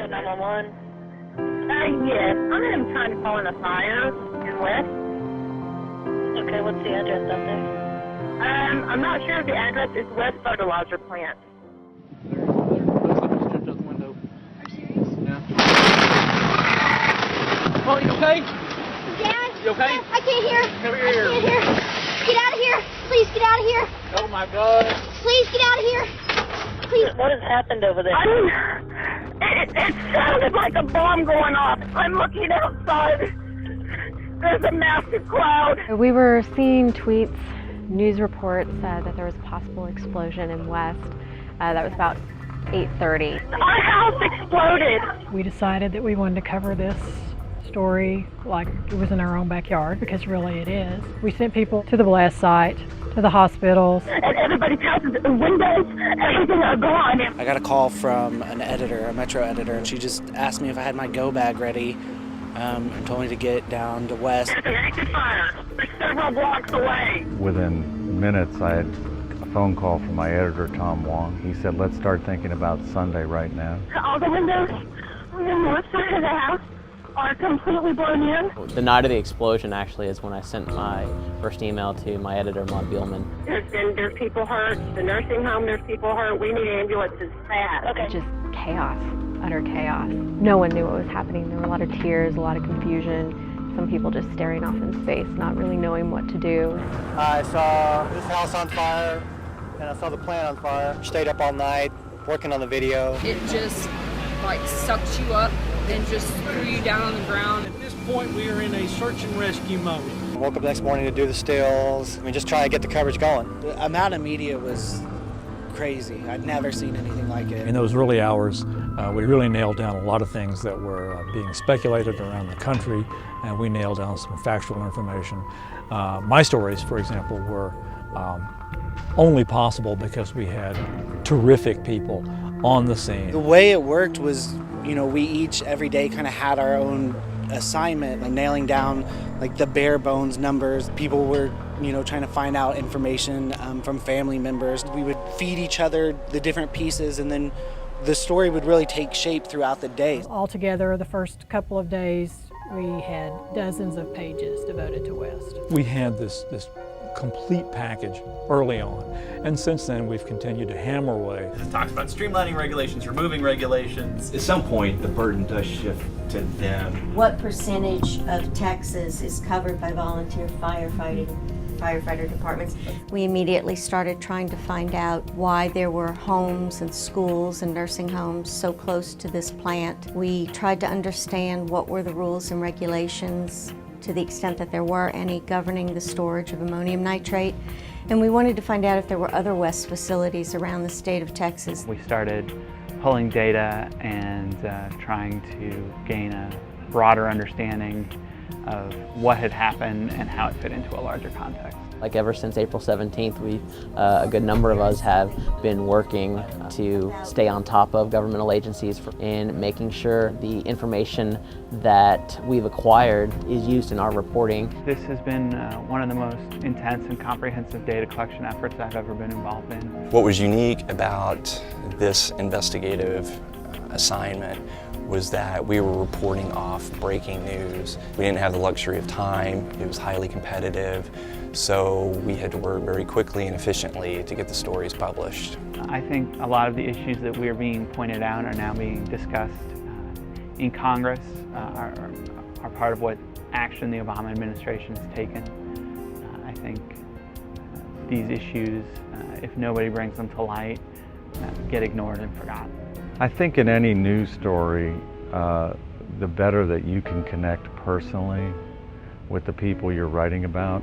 Metro 911. Yes. I'm trying to call in a fire in West. Okay, what's the address out there? I'm not sure if the address is West Fertilizer Plant. Oh, you okay? Dad? You okay? I can't hear. Come here. I can't hear. Get out of here. Please get out of here. Oh my God. Please get out of here. Please. What has happened over there? It sounded like a bomb going off. I'm looking outside. There's a massive cloud. We were seeing tweets, news reports that there was a possible explosion in West. That was about 8:30. Our house exploded. We decided that we wanted to cover this story like it was in our own backyard, because really it is. We sent people to the blast site, to the hospitals. And everybody's houses, the windows, everything are gone. I got a call from an editor, a Metro editor, and she just asked me if I had my go bag ready and told me to get down to West. There's an active fire. They're several blocks away. Within minutes, I had a phone call from my editor, Tom Wong. He said, let's start thinking about Sunday right now. All the windows on the north side of the house are completely blown in. The night of the explosion actually is when I sent my first email to my editor, Maud Bielman. There's people hurt. The nursing home, there's people hurt. We need ambulances fast. Okay. Just chaos, utter chaos. No one knew what was happening. There were a lot of tears, a lot of confusion. Some people just staring off in space, not really knowing what to do. I saw this house on fire, and I saw the plant on fire. Stayed up all night, working on the video. It just like sucked you up and just threw you down on the ground. At this point, we are in a search and rescue mode. I woke up the next morning to do the stills. Just try to get the coverage going. The amount of media was crazy. I'd never seen anything like it. In those early hours, we really nailed down a lot of things that were being speculated around the country, and we nailed down some factual information. My stories, for example, were only possible because we had terrific people on the scene. The way it worked was, we each every day kind of had our own assignment, like nailing down like the bare bones numbers. People were, trying to find out information from family members. We would feed each other the different pieces, and then the story would really take shape throughout the day. Altogether, the first couple of days, we had dozens of pages devoted to West. We had this complete package early on, and since then we've continued to hammer away. It talks about streamlining regulations, removing regulations. At some point the burden does shift to them. What percentage of Texas is covered by volunteer firefighter departments? We immediately started trying to find out why there were homes and schools and nursing homes so close to this plant. We tried to understand what were the rules and regulations, to the extent that there were any, governing the storage of ammonium nitrate. And we wanted to find out if there were other West facilities around the state of Texas. We started pulling data and trying to gain a broader understanding of what had happened and how it fit into a larger context. Like ever since April 17th, a good number of us have been working to stay on top of governmental agencies in making sure the information that we've acquired is used in our reporting. This has been one of the most intense and comprehensive data collection efforts I've ever been involved in. What was unique about this investigative assignment was that we were reporting off breaking news. We didn't have the luxury of time. It was highly competitive, so we had to work very quickly and efficiently to get the stories published. I think a lot of the issues that we are being pointed out are now being discussed in Congress, are part of what action the Obama administration has taken. I think these issues, if nobody brings them to light, get ignored and forgotten. I think in any news story, the better that you can connect personally with the people you're writing about,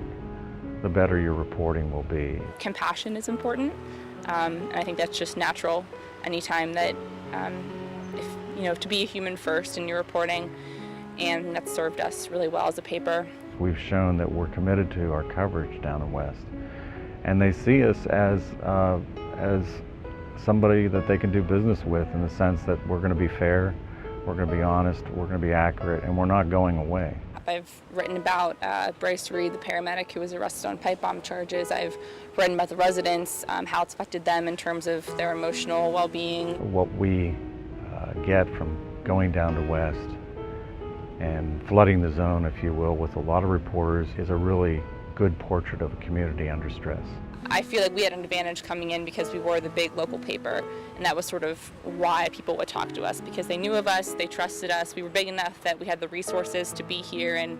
the better your reporting will be. Compassion is important, and I think that's just natural. Anytime that, to be a human first in your reporting, and that's served us really well as a paper. We've shown that we're committed to our coverage down in West, and they see us as somebody that they can do business with, in the sense that we're going to be fair, we're going to be honest, we're going to be accurate, and we're not going away. I've written about Bryce Reed, the paramedic who was arrested on pipe bomb charges. I've written about the residents, how it's affected them in terms of their emotional well-being. What we get from going down to West and flooding the zone, if you will, with a lot of reporters is a really good portrait of a community under stress. I feel like we had an advantage coming in because we were the big local paper, and that was sort of why people would talk to us, because they knew of us, they trusted us, we were big enough that we had the resources to be here and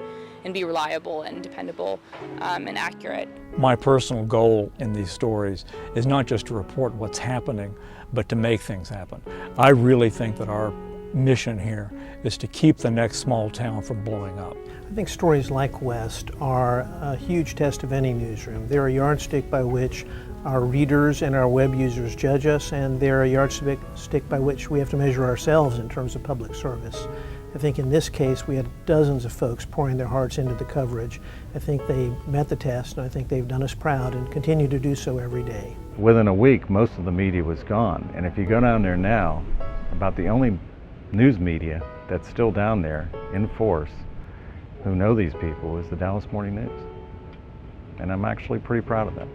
be reliable and dependable and accurate. My personal goal in these stories is not just to report what's happening, but to make things happen. I really think that our mission here is to keep the next small town from blowing up. I think stories like West are a huge test of any newsroom. They're a yardstick by which our readers and our web users judge us, and they're a yardstick by which we have to measure ourselves in terms of public service. I think in this case we had dozens of folks pouring their hearts into the coverage. I think they met the test, and I think they've done us proud and continue to do so every day. Within a week, most of the media was gone, and if you go down there now, about the only news media that's still down there in force who know these people is the Dallas Morning News. And I'm actually pretty proud of that.